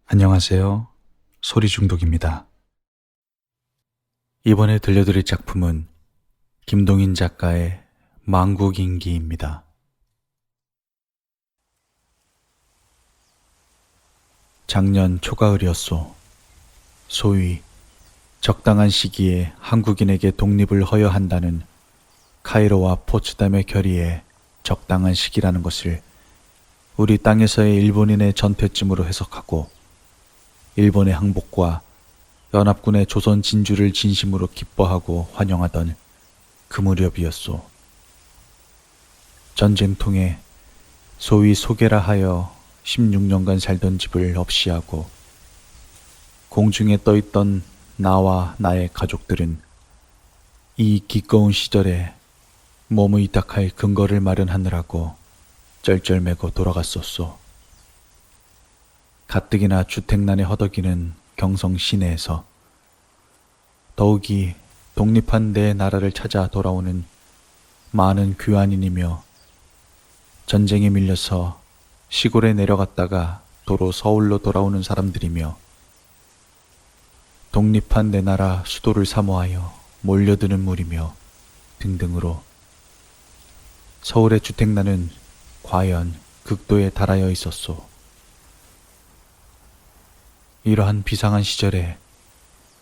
안녕하세요. 소리중독입니다. 이번에 들려드릴 작품은 김동인 작가의 망국인기입니다. 작년 초가을이었소. 소위 적당한 시기에 한국인에게 독립을 허여한다는 카이로와 포츠담의 결의에 적당한 시기라는 것을 우리 땅에서의 일본인의 전퇴쯤으로 해석하고 일본의 항복과 연합군의 조선 진주를 진심으로 기뻐하고 환영하던 그 무렵이었소. 전쟁통에 소위 소개라 하여 16년간 살던 집을 없이하고 공중에 떠있던 나와 나의 가족들은 이 기꺼운 시절에 몸의 이탁할 근거를 마련하느라고 쩔쩔매고 돌아갔었소. 가뜩이나 주택난에 허덕이는 경성 시내에서 더욱이 독립한 내 나라를 찾아 돌아오는 많은 귀환인이며 전쟁에 밀려서 시골에 내려갔다가 도로 서울로 돌아오는 사람들이며 독립한 내 나라 수도를 사모하여 몰려드는 물이며 등등으로 서울의 주택난은 과연 극도에 달하여 있었소. 이러한 비상한 시절에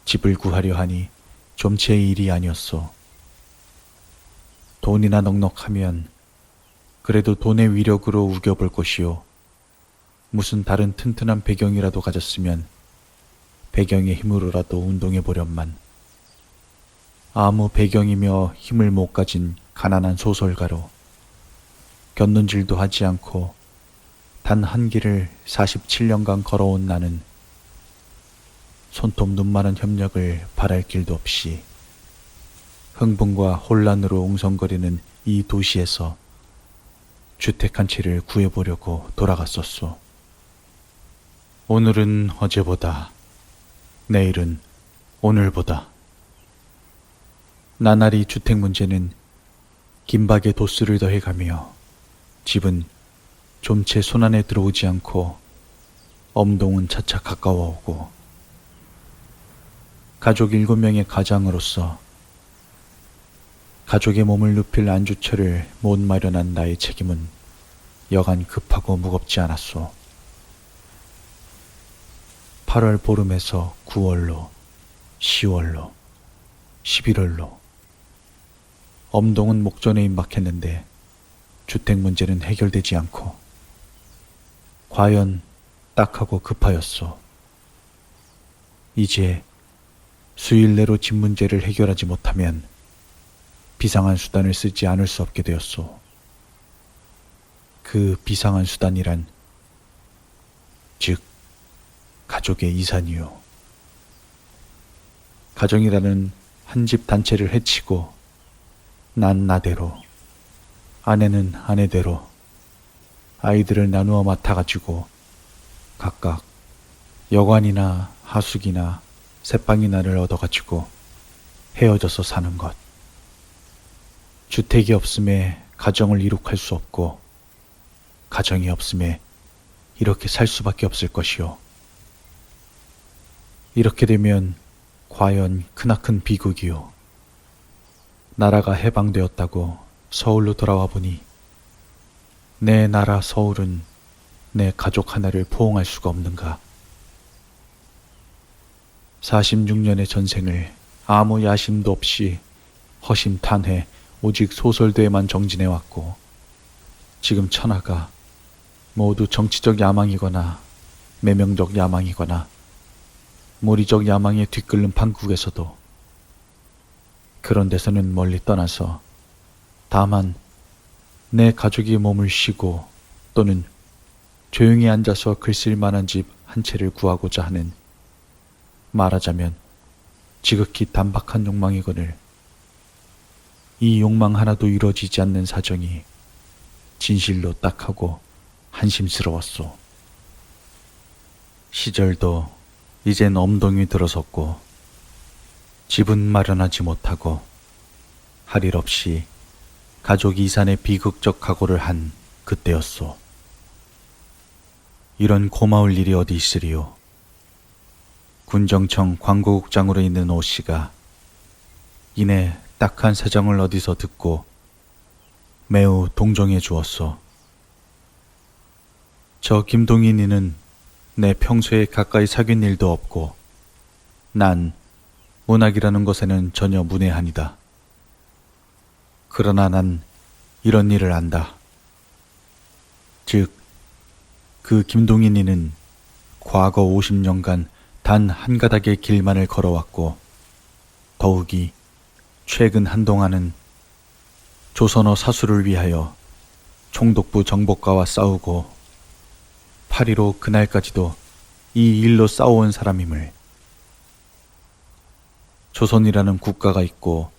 집을 구하려 하니 좀 제 일이 아니었소. 돈이나 넉넉하면 그래도 돈의 위력으로 우겨볼 것이요. 무슨 다른 튼튼한 배경이라도 가졌으면 배경의 힘으로라도 운동해보련만. 아무 배경이며 힘을 못 가진 가난한 소설가로 곁눈질도 하지 않고 단 한 길을 47년간 걸어온 나는 손톱 눈 많은 협력을 바랄 길도 없이 흥분과 혼란으로 웅성거리는 이 도시에서 주택 한 채를 구해보려고 돌아갔었소. 오늘은 어제보다, 내일은 오늘보다. 나날이 주택 문제는 긴박의 도수를 더해가며 집은 좀 채 손안에 들어오지 않고 엄동은 차차 가까워오고 가족 7명의 가장으로서 가족의 몸을 눕힐 안주처를 못 마련한 나의 책임은 여간 급하고 무겁지 않았소. 8월 보름에서 9월로, 10월로, 11월로 엄동은 목전에 임박했는데 주택 문제는 해결되지 않고 과연 딱하고 급하였소. 이제 수일 내로 집 문제를 해결하지 못하면 비상한 수단을 쓰지 않을 수 없게 되었소. 그 비상한 수단이란 즉 가족의 이산이요. 가정이라는 한 집 단체를 해치고 난 나대로, 아내는 아내대로 아이들을 나누어 맡아가지고 각각 여관이나 하숙이나 새방이나를 얻어가지고 헤어져서 사는 것. 주택이 없음에 가정을 이룩할 수 없고 가정이 없음에 이렇게 살 수밖에 없을 것이요. 이렇게 되면 과연 크나큰 비극이요. 나라가 해방되었다고 서울로 돌아와 보니 내 나라 서울은 내 가족 하나를 포옹할 수가 없는가. 46년의 전생을 아무 야심도 없이 허심탄회 오직 소설도에만 정진해왔고 지금 천하가 모두 정치적 야망이거나 매명적 야망이거나 무리적 야망에 뒤끓는 판국에서도 그런 데서는 멀리 떠나서 다만 내 가족이 몸을 쉬고 또는 조용히 앉아서 글 쓸 만한 집 한 채를 구하고자 하는 말하자면 지극히 단박한 욕망이거늘 이 욕망 하나도 이루어지지 않는 사정이 진실로 딱하고 한심스러웠소. 시절도 이젠 엄동이 들어섰고 집은 마련하지 못하고 할 일 없이 가족 이산의 비극적 각오를 한 그때였소. 이런 고마울 일이 어디 있으리요. 군정청 광고국장으로 있는 오 씨가 이내 딱한 사정을 어디서 듣고 매우 동정해 주었소. 저 김동인이는 내 평소에 가까이 사귄 일도 없고 난 문학이라는 것에는 전혀 문외하니다. 그러나 난 이런 일을 안다. 즉, 그 김동인이는 과거 50년간 단 한 가닥의 길만을 걸어왔고 더욱이 최근 한동안은 조선어 사수를 위하여 총독부 정복가와 싸우고 8.15 그날까지도 이 일로 싸워온 사람임을. 조선이라는 국가가 있고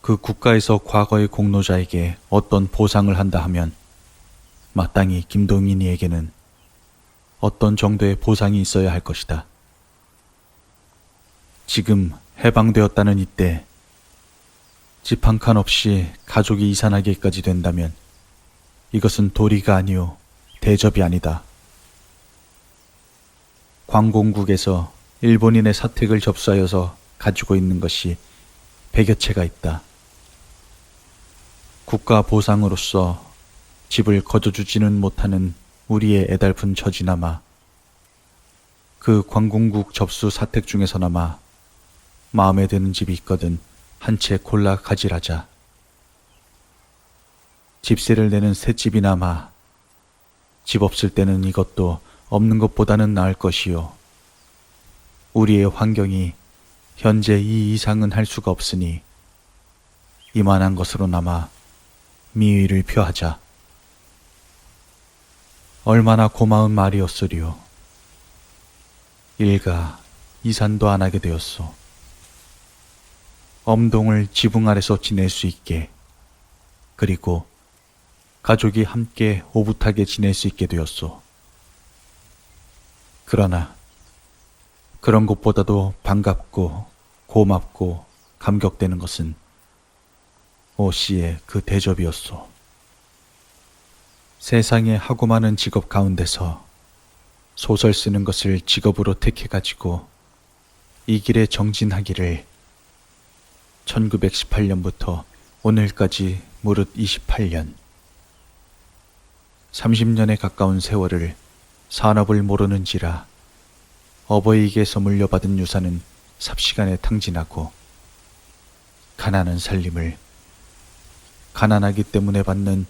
그 국가에서 과거의 공로자에게 어떤 보상을 한다 하면 마땅히 김동인이에게는 어떤 정도의 보상이 있어야 할 것이다. 지금 해방되었다는 이때 집 한 칸 없이 가족이 이산하기까지 된다면 이것은 도리가 아니오 대접이 아니다. 광공국에서 일본인의 사택을 접수하여서 가지고 있는 것이 100여 채가 있다. 국가 보상으로서 집을 거저주지는 못하는 우리의 애달픈 처지나마 그 광공국 접수 사택 중에서나마 마음에 드는 집이 있거든 한 채 골라 가지라자. 집세를 내는 새 집이나마 집 없을 때는 이것도 없는 것보다는 나을 것이요. 우리의 환경이 현재 이 이상은 할 수가 없으니 이만한 것으로나마 미의를 표하자. 얼마나 고마운 말이었으리요. 일가 이산도 안 하게 되었소. 엄동을 지붕 아래서 지낼 수 있게, 그리고 가족이 함께 오붓하게 지낼 수 있게 되었소. 그러나 그런 것보다도 반갑고 고맙고 감격되는 것은 오 씨의 그 대접이었소. 세상에 하고 많은 직업 가운데서 소설 쓰는 것을 직업으로 택해가지고 이 길에 정진하기를 1918년부터 오늘까지 무릇 28년, 30년에 가까운 세월을 산업을 모르는지라 어버이에게서 물려받은 유산은 삽시간에 탕진하고 가난한 살림을 가난하기 때문에 받는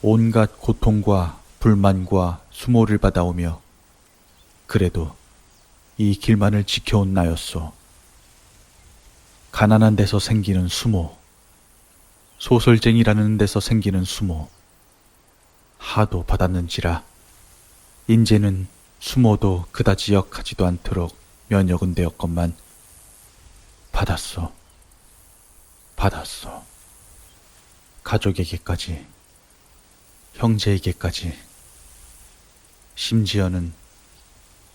온갖 고통과 불만과 수모를 받아오며 그래도 이 길만을 지켜온 나였소. 가난한 데서 생기는 수모, 소설쟁이라는 데서 생기는 수모, 하도 받았는지라 인제는 수모도 그다지 역하지도 않도록 면역은 되었건만 받았소. 가족에게까지, 형제에게까지, 심지어는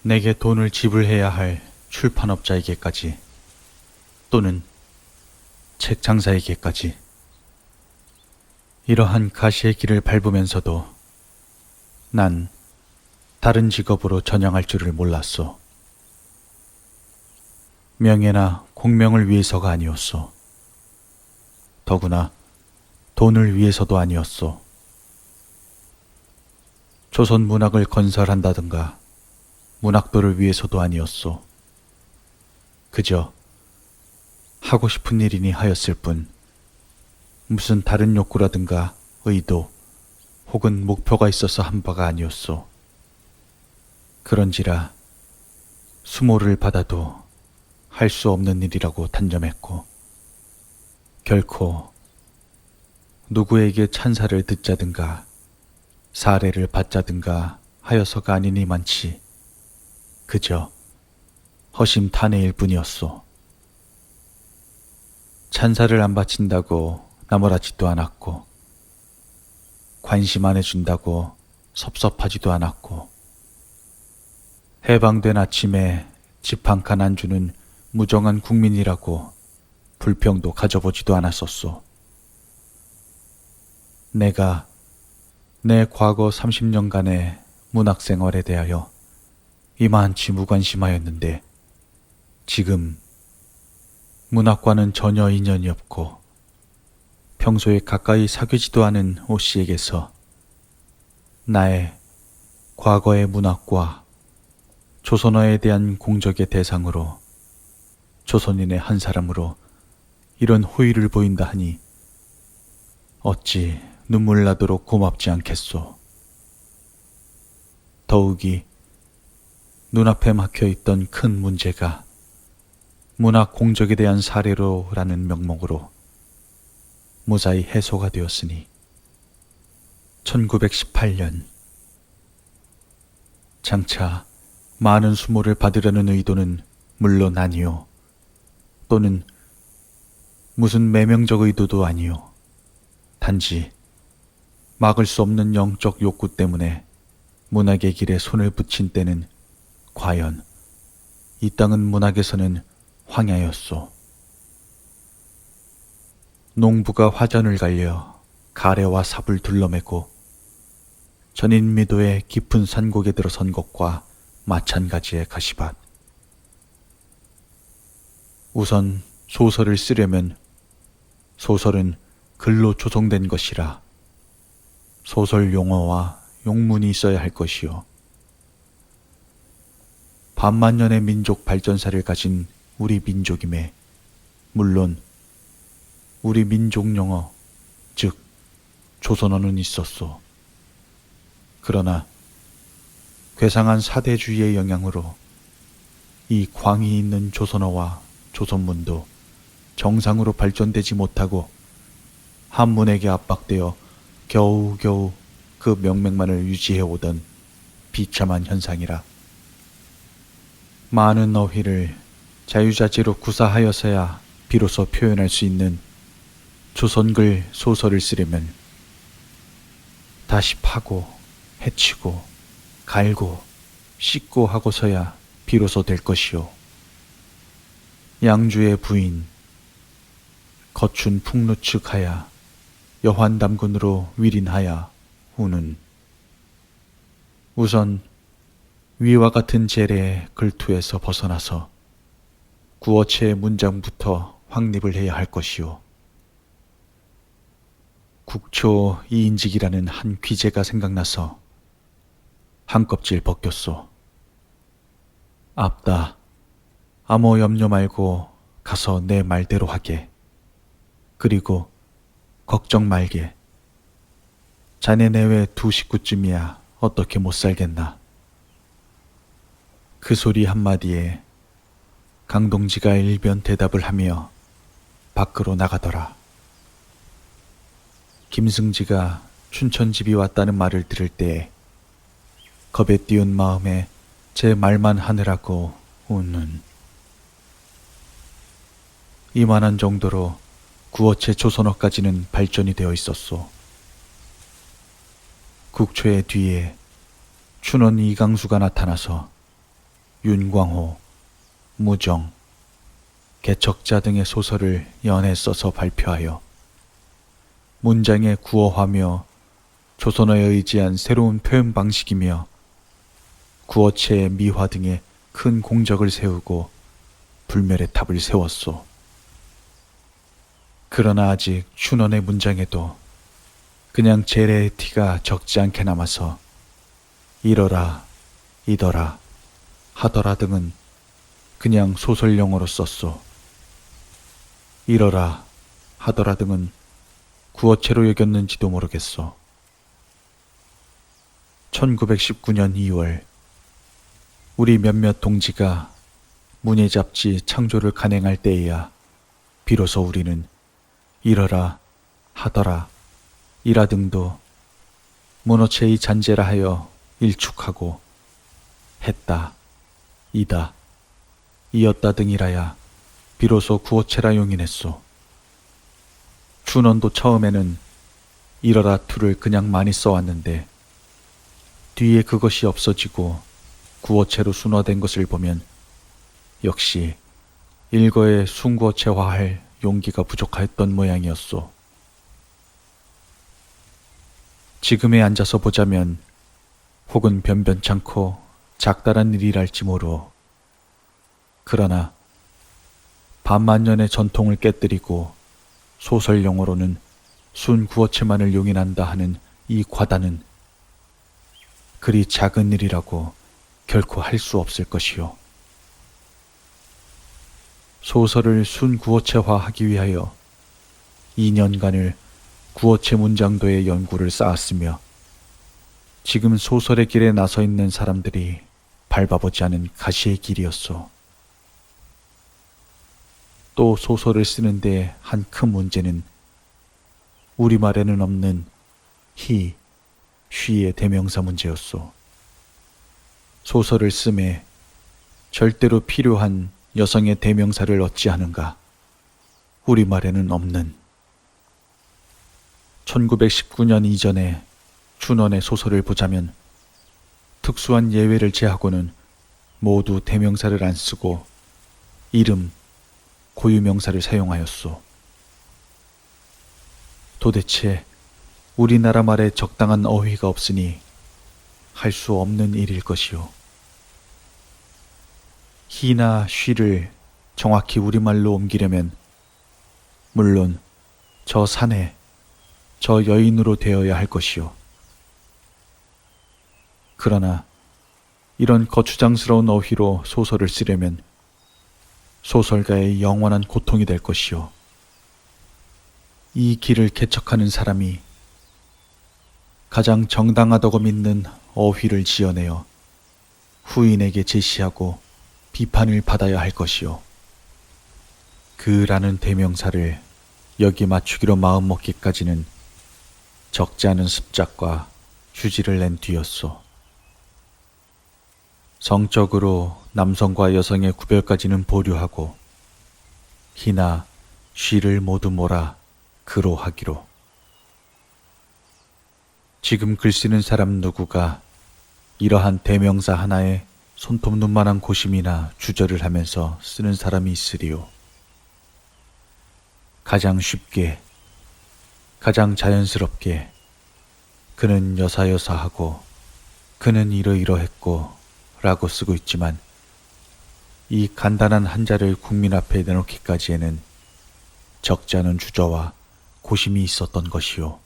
내게 돈을 지불해야 할 출판업자에게까지, 또는 책 장사에게까지. 이러한 가시의 길을 밟으면서도 난 다른 직업으로 전향할 줄을 몰랐소. 명예나 공명을 위해서가 아니었소. 더구나 돈을 위해서도 아니었소. 조선 문학을 건설한다든가 문학도를 위해서도 아니었소. 그저 하고 싶은 일이니 하였을 뿐 무슨 다른 욕구라든가 의도 혹은 목표가 있어서 한 바가 아니었소. 그런지라 수모를 받아도 할 수 없는 일이라고 단정했고 결코 누구에게 찬사를 듣자든가 사례를 받자든가 하여서가 아니니만치 그저 허심탄회일 뿐이었소. 찬사를 안 바친다고 나무라지도 않았고 관심 안 해준다고 섭섭하지도 않았고 해방된 아침에 집 한 칸 안 주는 무정한 국민이라고 불평도 가져보지도 않았었소. 내가 내 과거 30년간의 문학 생활에 대하여 이만치 무관심하였는데 지금 문학과는 전혀 인연이 없고 평소에 가까이 사귀지도 않은 오 씨에게서 나의 과거의 문학과 조선어에 대한 공적의 대상으로 조선인의 한 사람으로 이런 호의를 보인다 하니 어찌 눈물 나도록 고맙지 않겠소. 더욱이 눈앞에 막혀있던 큰 문제가 문학 공적에 대한 사례로라는 명목으로 무사히 해소가 되었으니 1918년 장차 많은 수모를 받으려는 의도는 물론 아니요, 또는 무슨 매명적 의도도 아니요, 단지 막을 수 없는 영적 욕구 때문에 문학의 길에 손을 붙인 때는 과연 이 땅은 문학에서는 황야였소. 농부가 화전을 갈려 가래와 삽을 둘러매고 전인미도의 깊은 산곡에 들어선 것과 마찬가지의 가시밭. 우선 소설을 쓰려면 소설은 글로 조성된 것이라 소설 용어와 용문이 있어야 할 것이요, 반만년의 민족 발전사를 가진 우리 민족임에 물론 우리 민족 용어, 즉 조선어는 있었소. 그러나 괴상한 사대주의의 영향으로 이 광이 있는 조선어와 조선문도 정상으로 발전되지 못하고 한문에게 압박되어 겨우겨우 그 명맥만을 유지해오던 비참한 현상이라 많은 어휘를 자유자재로 구사하여서야 비로소 표현할 수 있는 조선글 소설을 쓰려면 다시 파고 해치고 갈고 씻고 하고서야 비로소 될 것이요, 양주의 부인 거춘 풍루측하야 여환담군으로 위린하야 후는 우선 위와 같은 재래의 글투에서 벗어나서 구어체의 문장부터 확립을 해야 할 것이요, 국초 이인직이라는 한 귀재가 생각나서 한 껍질 벗겼소. 앞다, 아무 염려 말고 가서 내 말대로 하게. 그리고 걱정 말게. 자네 내외 2식구쯤이야 어떻게 못 살겠나. 그 소리 한마디에 강동지가 일변 대답을 하며 밖으로 나가더라. 김승지가 춘천집이 왔다는 말을 들을 때에 겁에 띄운 마음에 제 말만 하느라고 우는. 이만한 정도로 구어체 조선어까지는 발전이 되어 있었소. 국초의 뒤에 춘원 이강수가 나타나서 윤광호, 무정, 개척자 등의 소설을 연해 써서 발표하여 문장에 구어하며 조선어에 의지한 새로운 표현 방식이며 구어체의 미화 등의 큰 공적을 세우고 불멸의 탑을 세웠소. 그러나 아직 춘원의 문장에도 그냥 재래의 티가 적지 않게 남아서 이러라, 이더라, 하더라 등은 그냥 소설용어로 썼소. 이러라, 하더라 등은 구어체로 여겼는지도 모르겠소. 1919년 2월 우리 몇몇 동지가 문예잡지 창조를 간행할 때에야 비로소 우리는 이러라, 하더라, 이라 등도 문어체의 잔재라 하여 일축하고 했다, 이다, 이었다 등이라야 비로소 구어체라 용인했소. 춘원도 처음에는 이러라 투를 그냥 많이 써왔는데 뒤에 그것이 없어지고 구어체로 순화된 것을 보면 역시 일거에 순구어체화할 용기가 부족하였던 모양이었소. 지금에 앉아서 보자면 혹은 변변찮고 작달한 일이랄지 모르오. 그러나 반만년의 전통을 깨뜨리고 소설 용어로는 순구어체만을 용인한다 하는 이 과단은 그리 작은 일이라고 결코 할 수 없을 것이요. 소설을 순구어체화하기 위하여 2년간을 구어체 문장도의 연구를 쌓았으며 지금 소설의 길에 나서 있는 사람들이 밟아보지 않은 가시의 길이었소. 또 소설을 쓰는데 한 큰 문제는 우리말에는 없는 he, she의 대명사 문제였소. 소설을 쓰매 절대로 필요한 여성의 대명사를 어찌하는가? 우리말에는 없는. 1919년 이전에 준원의 소설을 보자면 특수한 예외를 제하고는 모두 대명사를 안 쓰고 이름, 고유명사를 사용하였소. 도대체 우리나라 말에 적당한 어휘가 없으니 할 수 없는 일일 것이요. he나 she를 정확히 우리말로 옮기려면 물론 저 사내, 저 여인으로 되어야 할 것이요. 그러나 이런 거추장스러운 어휘로 소설을 쓰려면 소설가의 영원한 고통이 될 것이요. 이 길을 개척하는 사람이 가장 정당하다고 믿는 어휘를 지어내어 후인에게 제시하고 비판을 받아야 할 것이요. 그라는 대명사를 여기 맞추기로 마음먹기까지는 적지 않은 습작과 휴지를 낸 뒤였소. 성적으로 남성과 여성의 구별까지는 보류하고 he나 she를 모두 몰아 그로 하기로. 지금 글 쓰는 사람 누구가 이러한 대명사 하나에 손톱눈만한 고심이나 주저를 하면서 쓰는 사람이 있으리요. 가장 쉽게, 가장 자연스럽게 그는 여사여사하고 그는 이러이러했고 라고 쓰고 있지만 이 간단한 한자를 국민 앞에 내놓기까지에는 적지 않은 주저와 고심이 있었던 것이요.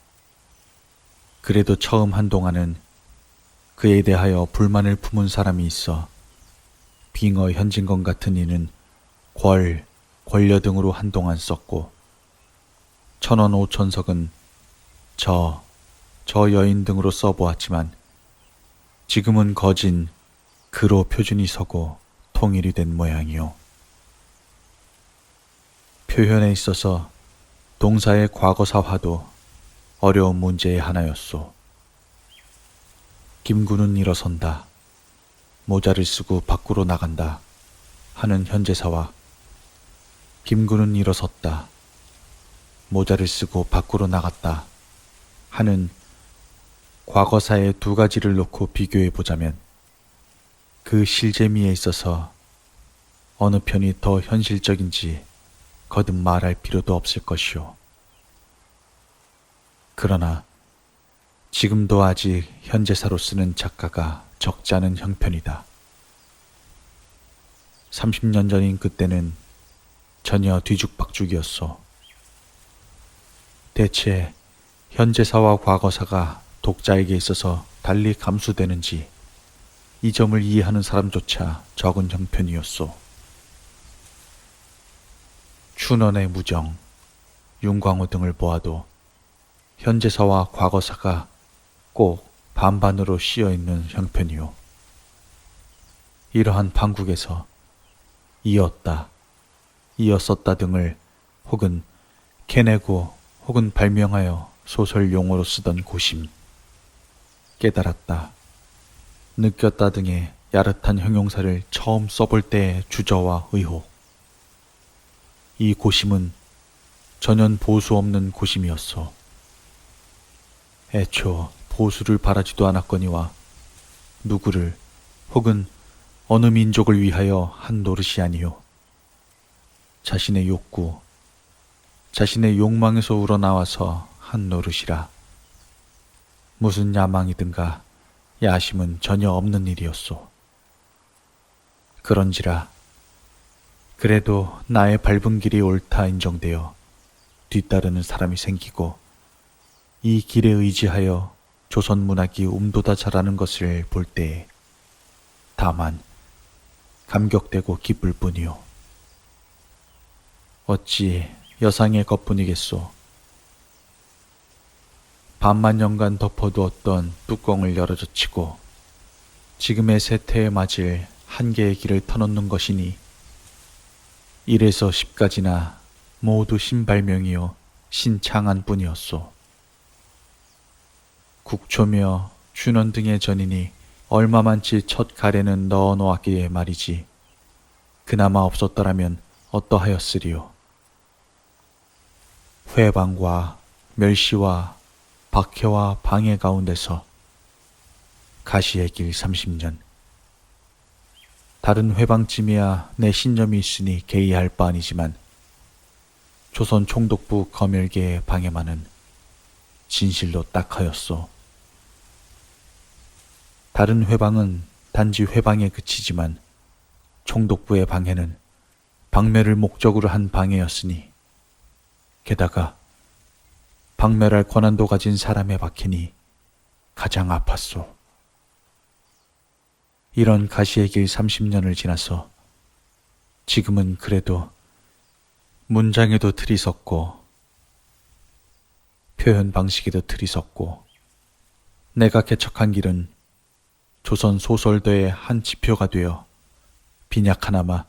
그래도 처음 한동안은 그에 대하여 불만을 품은 사람이 있어 빙어 현진건 같은 이는 권려 등으로 한동안 썼고 천원 오천석은 저 여인 등으로 써보았지만 지금은 거진 그로 표준이 서고 통일이 된 모양이요. 표현에 있어서 동사의 과거사화도 어려운 문제의 하나였소. 김구는 일어선다, 모자를 쓰고 밖으로 나간다 하는 현재사와 김구는 일어섰다, 모자를 쓰고 밖으로 나갔다 하는 과거사의 두 가지를 놓고 비교해 보자면 그 실재미에 있어서 어느 편이 더 현실적인지 거듭 말할 필요도 없을 것이오. 그러나 지금도 아직 현재사로 쓰는 작가가 적지 않은 형편이다. 30년 전인 그때는 전혀 뒤죽박죽이었소. 대체 현재사와 과거사가 독자에게 있어서 달리 감수되는지 이 점을 이해하는 사람조차 적은 형편이었소. 춘원의 무정, 윤광호 등을 보아도 현재사와 과거사가 꼭 반반으로 씌어있는 형편이요. 이러한 판국에서 이었다, 이었었다 등을 혹은 캐내고 혹은 발명하여 소설 용어로 쓰던 고심, 깨달았다, 느꼈다 등의 야릇한 형용사를 처음 써볼 때의 주저와 의혹. 이 고심은 전혀 보수 없는 고심이었소. 애초 보수를 바라지도 않았거니와 누구를 혹은 어느 민족을 위하여 한 노릇이 아니요. 자신의 욕구, 자신의 욕망에서 우러나와서 한 노릇이라. 무슨 야망이든가 야심은 전혀 없는 일이었소. 그런지라 그래도 나의 밟은 길이 옳다 인정되어 뒤따르는 사람이 생기고 이 길에 의지하여 조선 문학이 움돋아 자라는 것을 볼 때에 다만 감격되고 기쁠 뿐이요. 어찌 여상의 것뿐이겠소. 반만 년간 덮어두었던 뚜껑을 열어젖히고 지금의 세태에 맞을 한 개의 길을 터놓는 것이니 1에서 10까지나 모두 신발명이요 신창한 뿐이었소. 국초며 춘원 등의 전인이 얼마만치 첫 가래는 넣어 놓았기에 말이지 그나마 없었더라면 어떠하였으리요. 회방과 멸시와 박해와 방해 가운데서 가시의 길 30년. 다른 회방쯤이야 내 신념이 있으니 개의할 바 아니지만 조선 총독부 검열계의 방해만은 진실로 딱하였소. 다른 회방은 단지 회방에 그치지만 총독부의 방해는 박멸을 목적으로 한 방해였으니 게다가 박멸할 권한도 가진 사람의 박해니 가장 아팠소. 이런 가시의 길 30년을 지나서 지금은 그래도 문장에도 틀이 섰고 표현 방식에도 틀이 섰고 내가 개척한 길은 조선 소설도의 한 지표가 되어 빈약하나마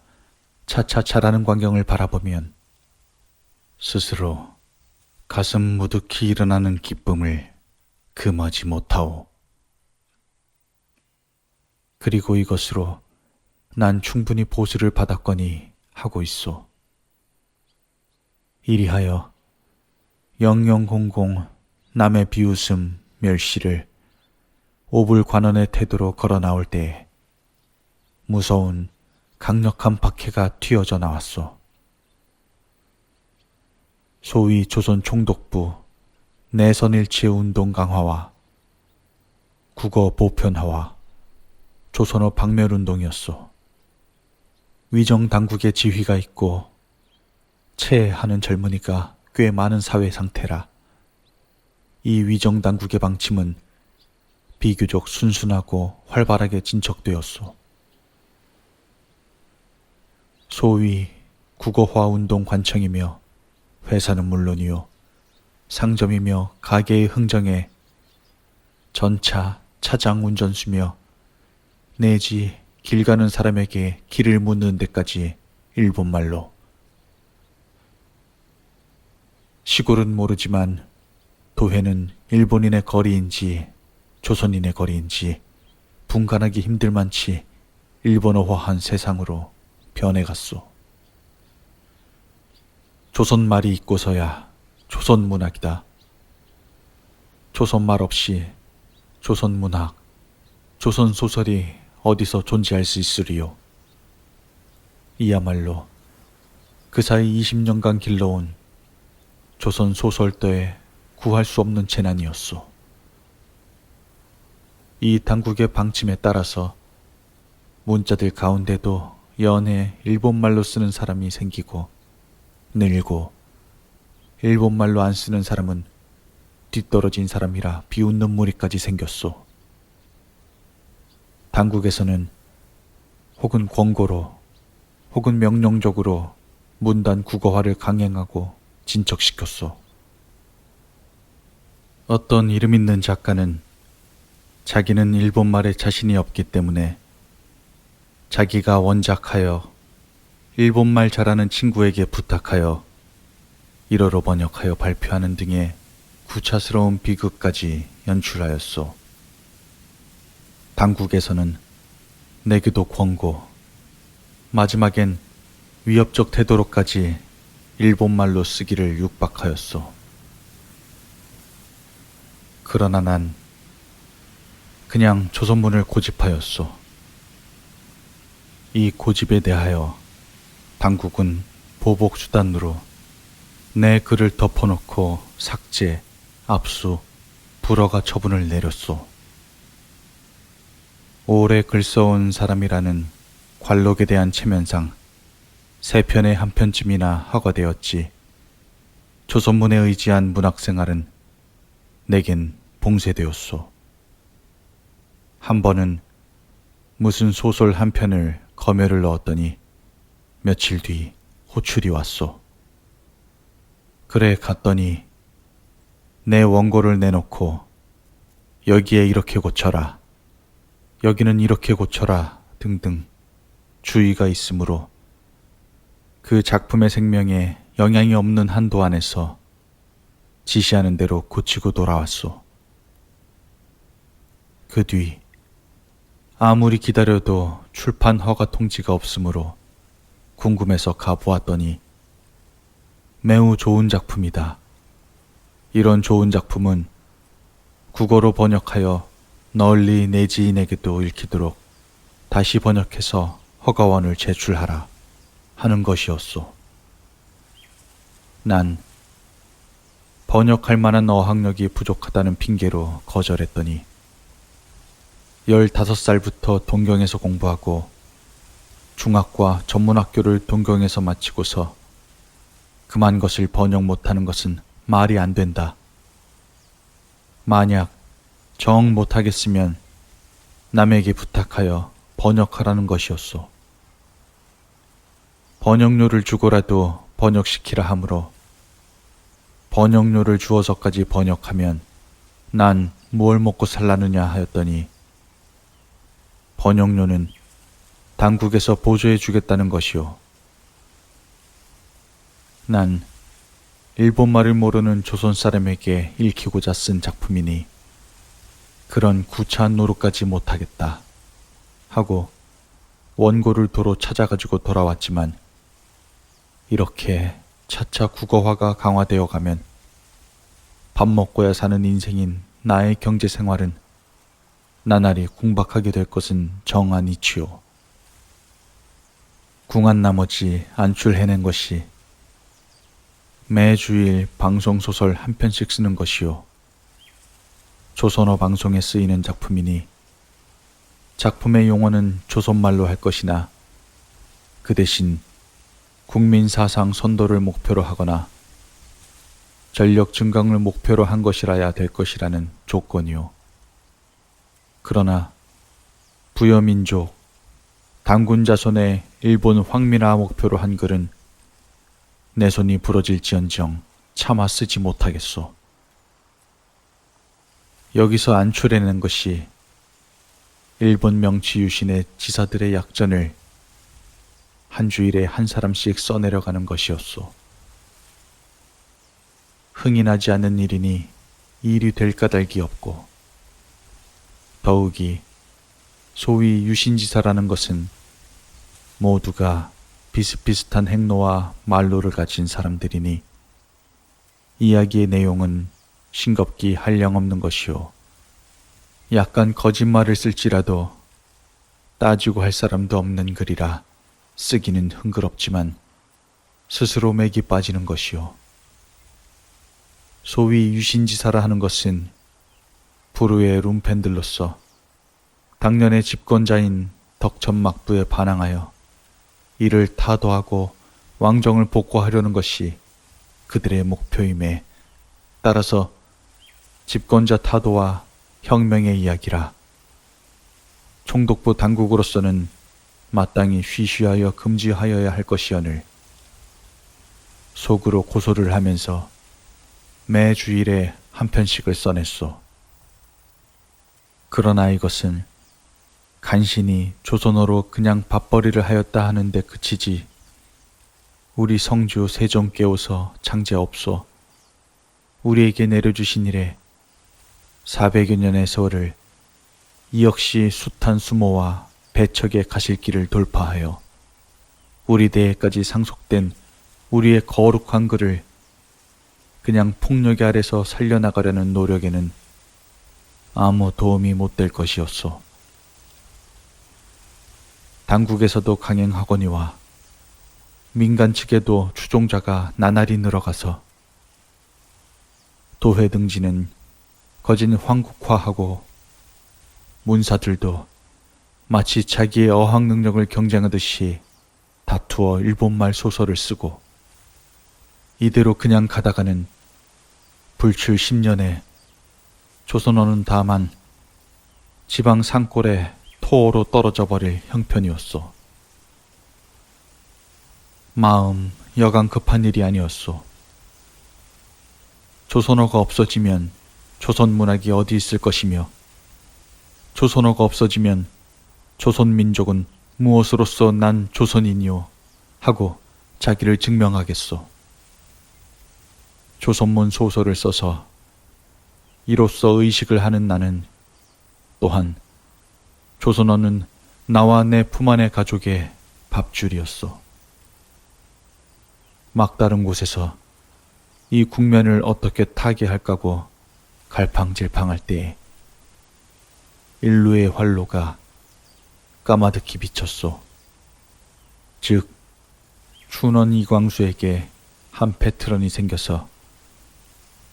차차 자라는 광경을 바라보면 스스로 가슴 무득히 일어나는 기쁨을 금하지 못하오. 그리고 이것으로 난 충분히 보수를 받았거니 하고 있소. 이리하여 영영공공 남의 비웃음 멸시를 오불관원의 태도로 걸어 나올 때에 무서운 강력한 박해가 튀어져 나왔소. 소위 조선 총독부 내선일치의 운동 강화와 국어 보편화와 조선어 박멸운동이었소. 위정당국의 지휘가 있고 체하는 젊은이가 꽤 많은 사회 상태라 이 위정당국의 방침은 비교적 순순하고 활발하게 진척되었소. 소위 국어화운동 관청이며 회사는 물론이요 상점이며 가게의 흥정에 전차, 차장 운전수며 내지 길 가는 사람에게 길을 묻는 데까지 일본말로. 시골은 모르지만 도회는 일본인의 거리인지 조선인의 거리인지 분간하기 힘들만치 일본어화한 세상으로 변해갔소. 조선말이 있고서야 조선문학이다. 조선말 없이 조선문학, 조선소설이 어디서 존재할 수 있으리요. 이야말로 그 사이 20년간 길러온 조선소설도에 구할 수 없는 재난이었소. 이 당국의 방침에 따라서 문자들 가운데도 연해 일본말로 쓰는 사람이 생기고 늘고 일본말로 안 쓰는 사람은 뒤떨어진 사람이라 비웃는 무리까지 생겼소. 당국에서는 혹은 권고로 혹은 명령적으로 문단 국어화를 강행하고 진척시켰소. 어떤 이름 있는 작가는 자기는 일본말에 자신이 없기 때문에 자기가 원작하여 일본말 잘하는 친구에게 부탁하여 일어로 번역하여 발표하는 등의 구차스러운 비극까지 연출하였소. 당국에서는 내게도 권고, 마지막엔 위협적 태도로까지 일본말로 쓰기를 육박하였소. 그러나 난 그냥 조선문을 고집하였소. 이 고집에 대하여 당국은 보복수단으로 내 글을 덮어놓고 삭제, 압수, 불허가 처분을 내렸소. 오래 글 써온 사람이라는 관록에 대한 체면상 세 편의 한 편쯤이나 허가되었지. 조선문에 의지한 문학생활은 내겐 봉쇄되었소. 한 번은 무슨 소설 한 편을 검열을 넣었더니 며칠 뒤 호출이 왔소. 그래 갔더니 내 원고를 내놓고 여기에 이렇게 고쳐라, 여기는 이렇게 고쳐라 등등 주의가 있으므로 그 작품의 생명에 영향이 없는 한도 안에서 지시하는 대로 고치고 돌아왔소. 그 뒤 아무리 기다려도 출판 허가 통지가 없으므로 궁금해서 가보았더니 매우 좋은 작품이다. 이런 좋은 작품은 국어로 번역하여 널리 내 지인에게도 읽히도록 다시 번역해서 허가원을 제출하라 하는 것이었소. 난 번역할 만한 어학력이 부족하다는 핑계로 거절했더니 15살부터 동경에서 공부하고 중학과 전문학교를 동경에서 마치고서 그만 것을 번역 못하는 것은 말이 안 된다. 만약 정 못하겠으면 남에게 부탁하여 번역하라는 것이었소. 번역료를 주고라도 번역시키라 하므로 번역료를 주어서까지 번역하면 난 무얼 먹고 살라느냐 하였더니 번역료는 당국에서 보조해 주겠다는 것이오. 난 일본말을 모르는 조선 사람에게 읽히고자 쓴 작품이니 그런 구차한 노릇까지 못하겠다 하고 원고를 도로 찾아가지고 돌아왔지만 이렇게 차차 국어화가 강화되어 가면 밥 먹고야 사는 인생인 나의 경제생활은 나날이 궁박하게 될 것은 정한 이치요. 궁한 나머지 안출해낸 것이 매주일 방송소설 한 편씩 쓰는 것이요. 조선어 방송에 쓰이는 작품이니 작품의 용어는 조선말로 할 것이나 그 대신 국민 사상 선도를 목표로 하거나 전력 증강을 목표로 한 것이라야 될 것이라는 조건이요. 그러나 부여민족, 단군 자손의 일본 황민화 목표로 한 글은 내 손이 부러질지언정 차마 쓰지 못하겠소. 여기서 안출해낸 것이 일본 명치 유신의 지사들의 약전을 한 주일에 한 사람씩 써내려가는 것이었소. 흥이 나지 않는 일이니 일이 될 까닭이 없고 더욱이 소위 유신지사라는 것은 모두가 비슷비슷한 행로와 말로를 가진 사람들이니 이야기의 내용은 싱겁기 한량없는 것이요. 약간 거짓말을 쓸지라도 따지고 할 사람도 없는 글이라 쓰기는 흥그럽지만 스스로 맥이 빠지는 것이요. 소위 유신지사라 하는 것은 불후의 룸펜들로서 당년의 집권자인 덕천막부에 반항하여 이를 타도하고 왕정을 복구하려는 것이 그들의 목표임에 따라서 집권자 타도와 혁명의 이야기라 총독부 당국으로서는 마땅히 쉬쉬하여 금지하여야 할 것이오늘 속으로 고소를 하면서 매 주일에 한 편씩을 써냈소. 그러나 이것은 간신히 조선어로 그냥 밥벌이를 하였다 하는데 그치지 우리 성주 세종께오서 창제 없소. 우리에게 내려주신 이래 400여 년의 세월을 이 역시 숱한 수모와 배척의 가실길을 돌파하여 우리 대에까지 상속된 우리의 거룩한 글을 그냥 폭력의 아래서 살려나가려는 노력에는 아무 도움이 못 될 것이었소. 당국에서도 강행하거니와 민간 측에도 추종자가 나날이 늘어가서 도회 등지는 거진 황국화하고 문사들도 마치 자기의 어학 능력을 경쟁하듯이 다투어 일본말 소설을 쓰고 이대로 그냥 가다가는 불출 10년에 조선어는 다만 지방 산골에 토어로 떨어져 버릴 형편이었소. 마음 여간 급한 일이 아니었소. 조선어가 없어지면 조선 문학이 어디 있을 것이며 조선어가 없어지면 조선 민족은 무엇으로서 난 조선인이오 하고 자기를 증명하겠소. 조선문 소설을 써서 이로써 의식을 하는 나는 또한 조선어는 나와 내 품 안의 가족의 밥줄이었소. 막다른 곳에서 이 국면을 어떻게 타개할까고 갈팡질팡할 때에 인류의 활로가 까마득히 비쳤소. 즉 춘원 이광수에게 한 패트런이 생겨서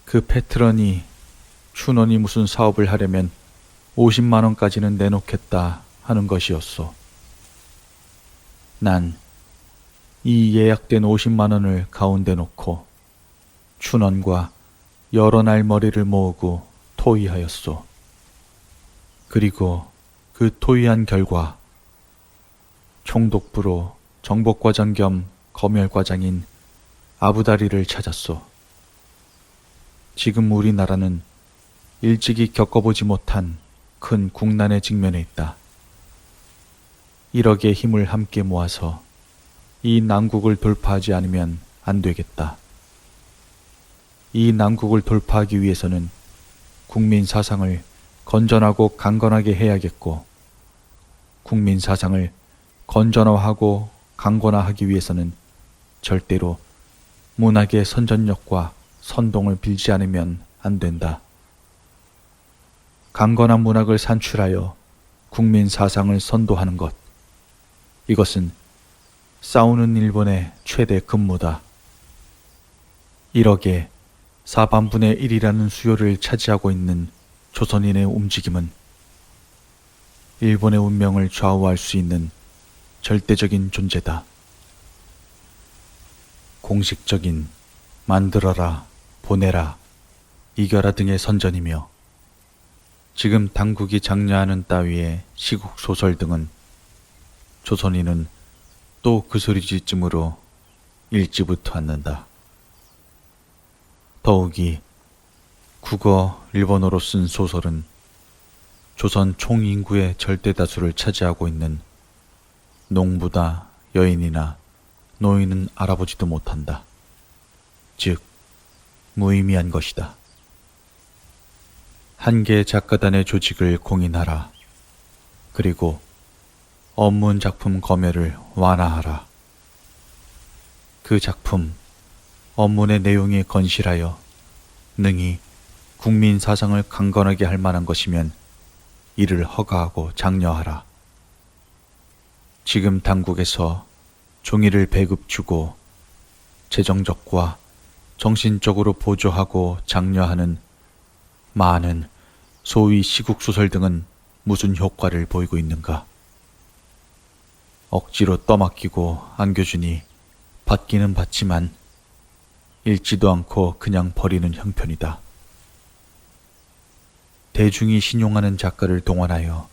그 패트런이 춘원이 무슨 사업을 하려면 50만 원까지는 내놓겠다 하는 것이었소. 난 이 예약된 50만 원을 가운데 놓고 춘원과 여러 날 머리를 모으고 토의하였소. 그리고 그 토의한 결과 총독부로 정복과장 겸 검열과장인 아부다리를 찾았소. 지금 우리나라는 일찍이 겪어보지 못한 큰 국난에 직면해 있다. 1억의 힘을 함께 모아서 이 난국을 돌파하지 않으면 안 되겠다. 이 난국을 돌파하기 위해서는 국민 사상을 건전하고 강건하게 해야겠고, 국민 사상을 건전화하고 강건화하기 위해서는 절대로 문학의 선전력과 선동을 빌지 않으면 안 된다. 강건한 문학을 산출하여 국민 사상을 선도하는 것, 이것은 싸우는 일본의 최대 근무다. 1억의 4분의 1이라는 수요를 차지하고 있는 조선인의 움직임은 일본의 운명을 좌우할 수 있는 절대적인 존재다. 공식적인 만들어라, 보내라, 이겨라 등의 선전이며 지금 당국이 장려하는 따위의 시국 소설 등은 조선인은 또 그 소리짓쯤으로 일지부터 않는다. 더욱이 국어, 일본어로 쓴 소설은 조선 총인구의 절대 다수를 차지하고 있는 농부다, 여인이나 노인은 알아보지도 못한다. 즉, 무의미한 것이다. 한 개의 작가단의 조직을 공인하라. 그리고 언문 작품 검열을 완화하라. 그 작품, 언문의 내용이 건실하여 능히 국민 사상을 강건하게 할 만한 것이면 이를 허가하고 장려하라. 지금 당국에서 종이를 배급 주고 재정적과 정신적으로 보조하고 장려하는 많은 소위 시국소설 등은 무슨 효과를 보이고 있는가? 억지로 떠맡기고 안겨주니 받기는 받지만 읽지도 않고 그냥 버리는 형편이다. 대중이 신용하는 작가를 동원하여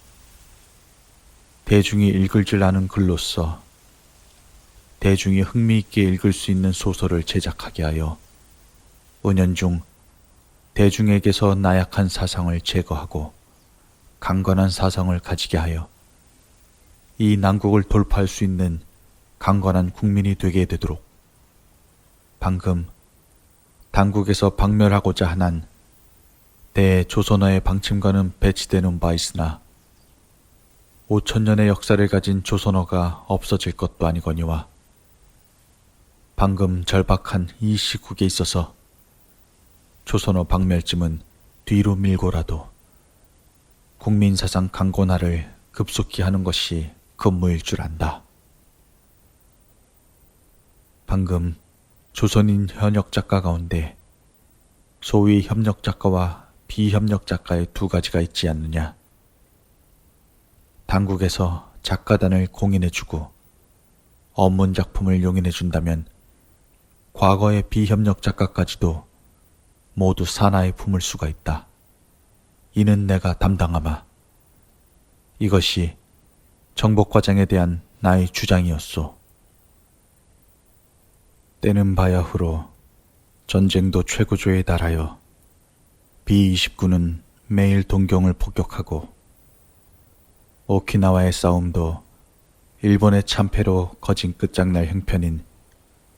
대중이 읽을 줄 아는 글로써 대중이 흥미있게 읽을 수 있는 소설을 제작하게 하여 은연중 대중에게서 나약한 사상을 제거하고 강건한 사상을 가지게 하여 이 난국을 돌파할 수 있는 강건한 국민이 되게 되도록 방금 당국에서 박멸하고자 하는 대조선어의 방침과는 배치되는 바 있으나 5천년의 역사를 가진 조선어가 없어질 것도 아니거니와 방금 절박한 이 시국에 있어서 조선어 박멸쯤은 뒤로 밀고라도 국민사상 강건화를 급속히 하는 것이 근무일 줄 안다. 방금 조선인 현역 작가 가운데 소위 협력 작가와 비협력 작가의 두 가지가 있지 않느냐. 당국에서 작가단을 공인해주고 업문 작품을 용인해준다면 과거의 비협력 작가까지도 모두 산하에 품을 수가 있다. 이는 내가 담당하마. 이것이 정복과장에 대한 나의 주장이었소. 때는 바야흐로 전쟁도 최고조에 달하여 B-29는 매일 동경을 폭격하고 오키나와의 싸움도 일본의 참패로 거진 끝장날 형편인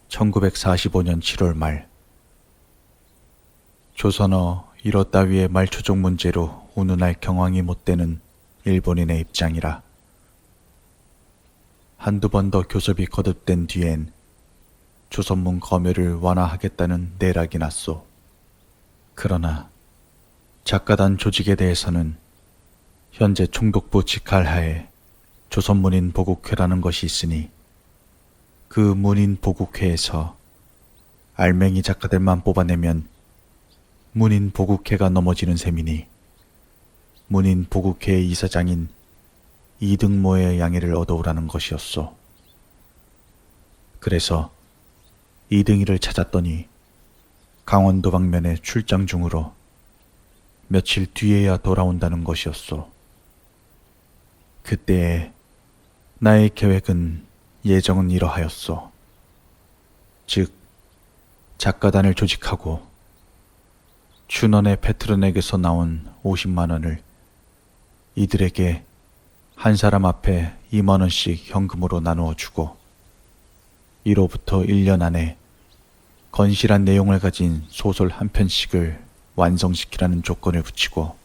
1945년 7월 말, 조선어 일어 따위의 말초적 문제로 운운할 경황이 못되는 일본인의 입장이라. 한두 번 더 교섭이 거듭된 뒤엔 조선문 검열을 완화하겠다는 내락이 났소. 그러나 작가단 조직에 대해서는 현재 총독부 직할하에 조선문인 보국회라는 것이 있으니 그 문인 보국회에서 알맹이 작가들만 뽑아내면 문인 보국회가 넘어지는 셈이니 문인 보국회의 이사장인 이등모의 양해를 얻어오라는 것이었소. 그래서 이등이를 찾았더니 강원도 방면에 출장 중으로 며칠 뒤에야 돌아온다는 것이었소. 그때에 나의 계획은 예정은 이러하였소. 즉 작가단을 조직하고 춘원의 패트런에게서 나온 50만 원을 이들에게 한 사람 앞에 2만 원씩 현금으로 나누어 주고 이로부터 1년 안에 건실한 내용을 가진 소설 한 편씩을 완성시키라는 조건을 붙이고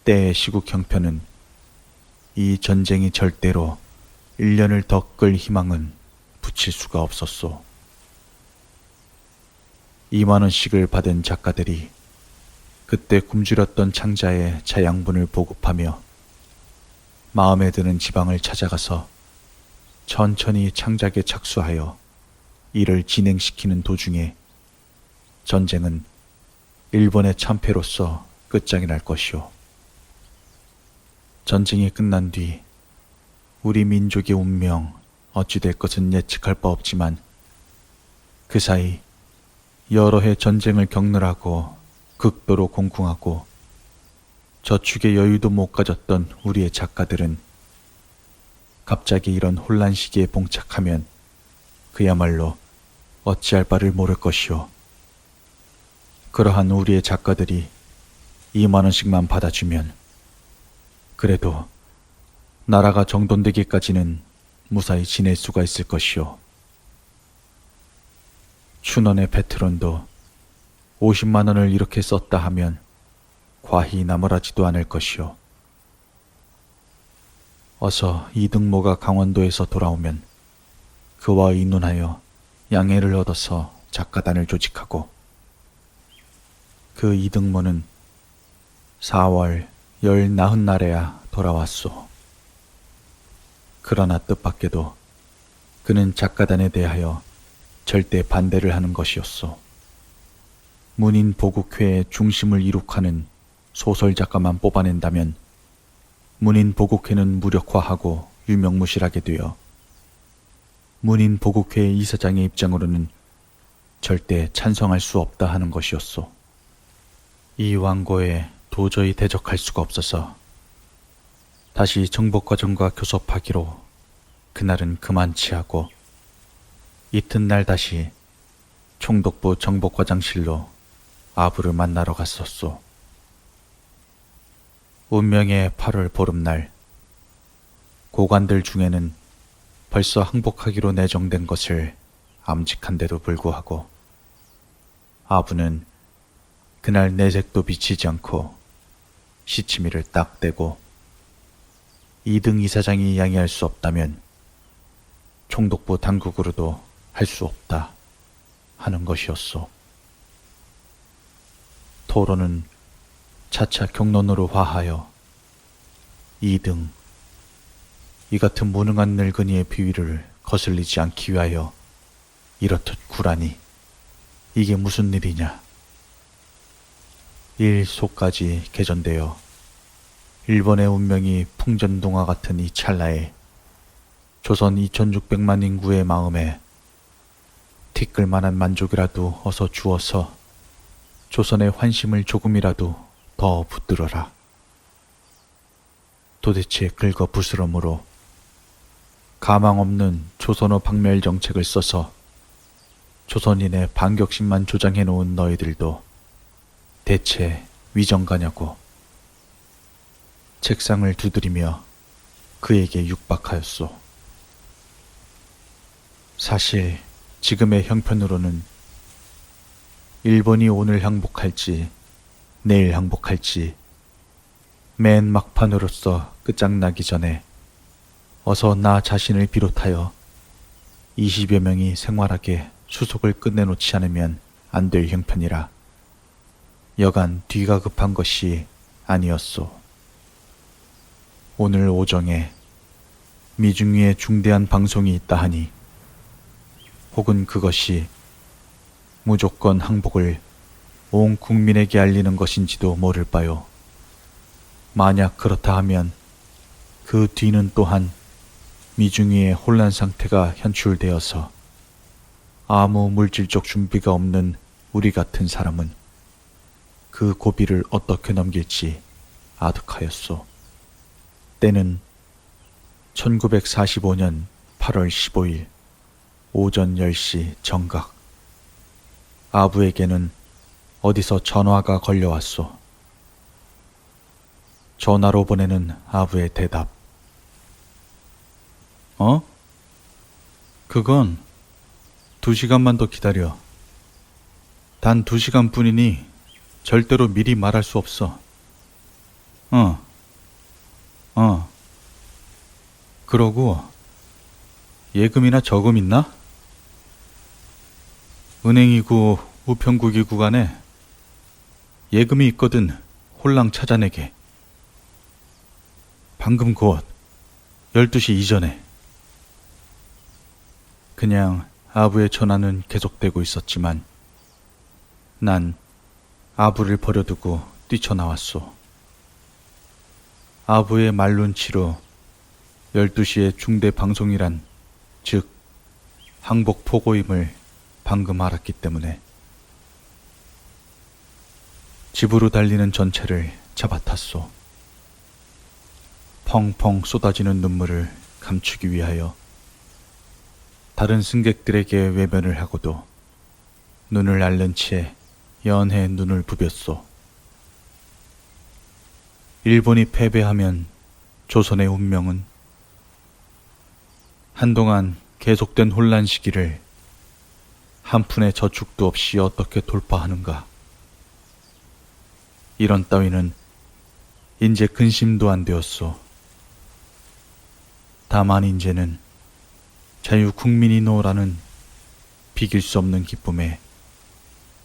때의 시국 형편은 이 전쟁이 절대로 1년을 더 끌 희망은 붙일 수가 없었소. 2만 원씩을 받은 작가들이 그때 굶주렸던 창자에 자양분을 보급하며 마음에 드는 지방을 찾아가서 천천히 창작에 착수하여 일을 진행시키는 도중에 전쟁은 일본의 참패로서 끝장이 날 것이오. 전쟁이 끝난 뒤 우리 민족의 운명 어찌 될 것은 예측할 바 없지만 그 사이 여러 해 전쟁을 겪느라고 극도로 공궁하고 저축의 여유도 못 가졌던 우리의 작가들은 갑자기 이런 혼란 시기에 봉착하면 그야말로 어찌할 바를 모를 것이오. 그러한 우리의 작가들이 2만 원씩만 받아주면 그래도 나라가 정돈되기까지는 무사히 지낼 수가 있을 것이오. 춘원의 패트론도 50만 원을 이렇게 썼다 하면 과히 나무라지도 않을 것이오. 어서 이등모가 강원도에서 돌아오면 그와 의논하여 양해를 얻어서 작가단을 조직하고 그 이등모는 4월 19날에야 돌아왔소. 그러나 뜻밖에도 그는 작가단에 대하여 절대 반대를 하는 것이었소. 문인 보국회의 중심을 이룩하는 소설작가만 뽑아낸다면 문인 보국회는 무력화하고 유명무실하게 되어 문인 보국회의 이사장의 입장으로는 절대 찬성할 수 없다 하는 것이었소. 이 완고에 도저히 대적할 수가 없어서 다시 정복과정과 교섭하기로 그날은 그만치 하고 이튿날 다시 총독부 정복과장실로 아부를 만나러 갔었소. 운명의 8월 보름날 고관들 중에는 벌써 항복하기로 내정된 것을 암직한데도 불구하고 아부는 그날 내색도 비치지 않고 시치미를 딱 떼고 이등 이사장이 양해할 수 없다면 총독부 당국으로도 할 수 없다 하는 것이었소. 토론은 차차 격론으로 화하여 이등 이 같은 무능한 늙은이의 비위를 거슬리지 않기 위하여 이렇듯 구라니 이게 무슨 일이냐. 일소까지 개전되어 일본의 운명이 풍전동화 같은 이 찰나에 조선 2600만 인구의 마음에 티끌만한 만족이라도 어서 주어서 조선의 환심을 조금이라도 더 붙들어라. 도대체 긁어 부스럼으로 가망 없는 조선어 박멸 정책을 써서 조선인의 반격심만 조장해 놓은 너희들도 대체 위정가냐고. 책상을 두드리며 그에게 육박하였소. 사실 지금의 형편으로는 일본이 오늘 항복할지 내일 항복할지 맨 막판으로서 끝장나기 전에 어서 나 자신을 비롯하여 20여 명이 생활하게 수속을 끝내놓지 않으면 안 될 형편이라 여간 뒤가 급한 것이 아니었소. 오늘 오정에 미중위에 중대한 방송이 있다 하니 혹은 그것이 무조건 항복을 온 국민에게 알리는 것인지도 모를 바요. 만약 그렇다 하면 그 뒤는 또한 미중위의 혼란 상태가 현출되어서 아무 물질적 준비가 없는 우리 같은 사람은 그 고비를 어떻게 넘길지 아득하였소. 때는 1945년 8월 15일 오전 10시 정각. 아부에게는 어디서 전화가 걸려왔소. 전화로 보내는 아부의 대답. 그건 2시간만 더 기다려. 단 2시간뿐이니 절대로 미리 말할 수 없어. 그러고 예금이나 저금 있나? 은행이고 우편국이 구간에 예금이 있거든. 홀랑 찾아내게. 방금 곧 12시 이전에. 그냥 아부의 전화는 계속되고 있었지만 난 아부를 버려두고 뛰쳐나왔소. 아부의 말눈치로 12시에 중대 방송이란, 즉 항복 포고임을 방금 알았기 때문에 집으로 달리는 전차를 잡아탔소. 펑펑 쏟아지는 눈물을 감추기 위하여 다른 승객들에게 외면을 하고도 눈을 앓는 채 연해 눈을 부볐소. 일본이 패배하면 조선의 운명은? 한동안 계속된 혼란 시기를 한 푼의 저축도 없이 어떻게 돌파하는가? 이런 따위는 이제 근심도 안 되었소. 다만 이제는 자유 국민이노라는 비길 수 없는 기쁨에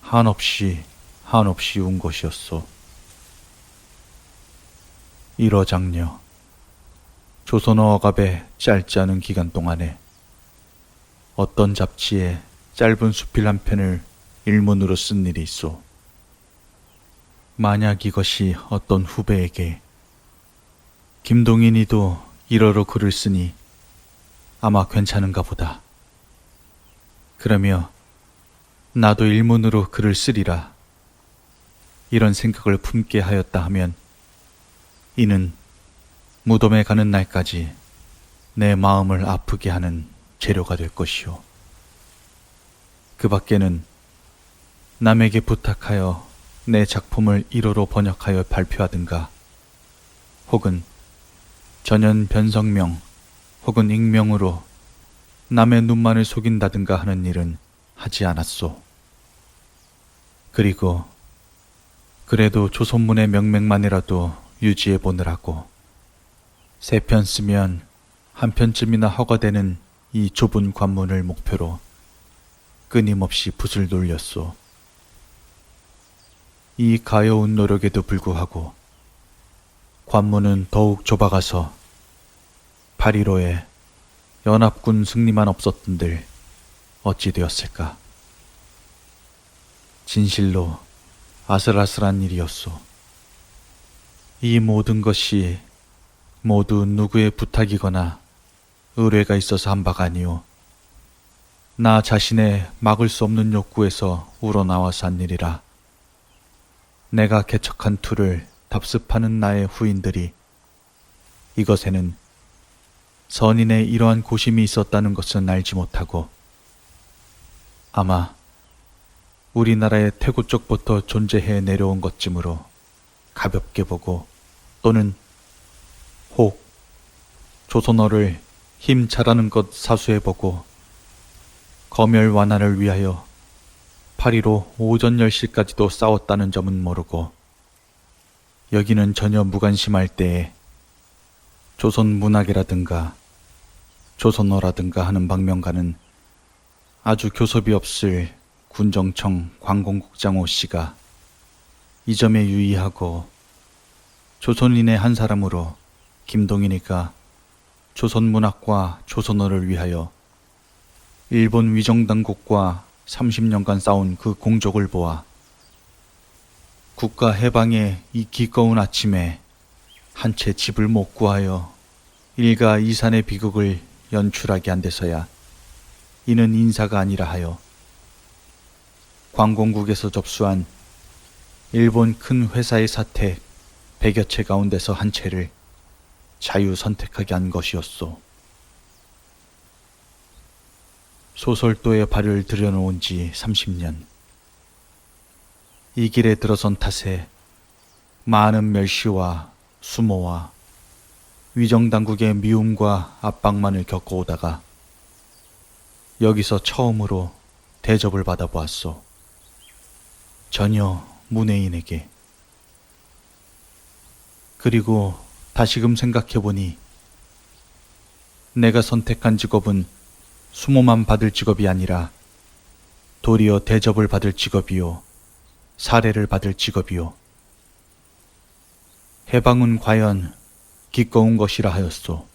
한없이 운 것이었소. 일어장녀, 조선어 억압의 짧지 않은 기간 동안에 어떤 잡지에 짧은 수필 한 편을 일문으로 쓴 일이 있소. 만약 이것이 어떤 후배에게 김동인이도 일어로 글을 쓰니 아마 괜찮은가 보다. 그러며 나도 일문으로 글을 쓰리라. 이런 생각을 품게 하였다 하면 이는 무덤에 가는 날까지 내 마음을 아프게 하는 재료가 될 것이오. 그 밖에는 남에게 부탁하여 내 작품을 1호로 번역하여 발표하든가 혹은 전연 변성명 혹은 익명으로 남의 눈만을 속인다든가 하는 일은 하지 않았소. 그리고 그래도 조선문의 명맥만이라도 유지해 보느라고 3편 쓰면 한 편쯤이나 허가되는 이 좁은 관문을 목표로 끊임없이 붓을 돌렸소. 이 가여운 노력에도 불구하고 관문은 더욱 좁아가서 8.15에 연합군 승리만 없었던들 어찌 되었을까. 진실로 아슬아슬한 일이었소. 이 모든 것이 모두 누구의 부탁이거나 의뢰가 있어서 한 바가 아니오. 나 자신의 막을 수 없는 욕구에서 우러나와서 한 일이라. 내가 개척한 투를 답습하는 나의 후인들이 이것에는 선인의 이러한 고심이 있었다는 것은 알지 못하고 아마 우리나라의 태고 쪽부터 존재해 내려온 것쯤으로 가볍게 보고 또는 혹 조선어를 힘 잘하는 것 사수해보고 검열 완화를 위하여 8.15 오전 10시까지도 싸웠다는 점은 모르고 여기는 전혀 무관심할 때에 조선 문학이라든가 조선어라든가 하는 방명가는 아주 교섭이 없을 군정청 광공국장호 씨가 이 점에 유의하고 조선인의 한 사람으로 김동인이가 조선 문학과 조선어를 위하여 일본 위정당국과 30년간 싸운 그 공적을 보아 국가 해방의 이 기꺼운 아침에 한 채 집을 못 구하여 일가 이산의 비극을 연출하게 한 데서야 이는 인사가 아니라 하여 광공국에서 접수한 일본 큰 회사의 사택 100여 채 가운데서 한 채를 자유 선택하게 한 것이었소. 소설도에 발을 들여놓은 지 30년. 이 길에 들어선 탓에 많은 멸시와 수모와 위정당국의 미움과 압박만을 겪어오다가 여기서 처음으로 대접을 받아보았소. 전혀 문외인에게. 그리고 다시금 생각해보니 내가 선택한 직업은 수모만 받을 직업이 아니라 도리어 대접을 받을 직업이요, 사례를 받을 직업이요. 해방은 과연 기꺼운 것이라 하였소.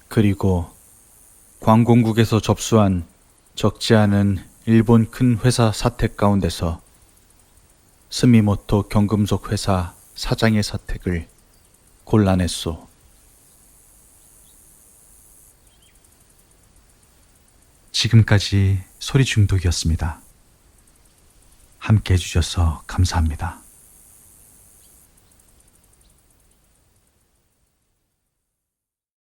그리고 광공국에서 접수한 적지 않은 일본 큰 회사 사택 가운데서 스미모토 경금속 회사 사장의 사택을 골라냈소. 지금까지 소리 중독이었습니다. 함께 해주셔서 감사합니다.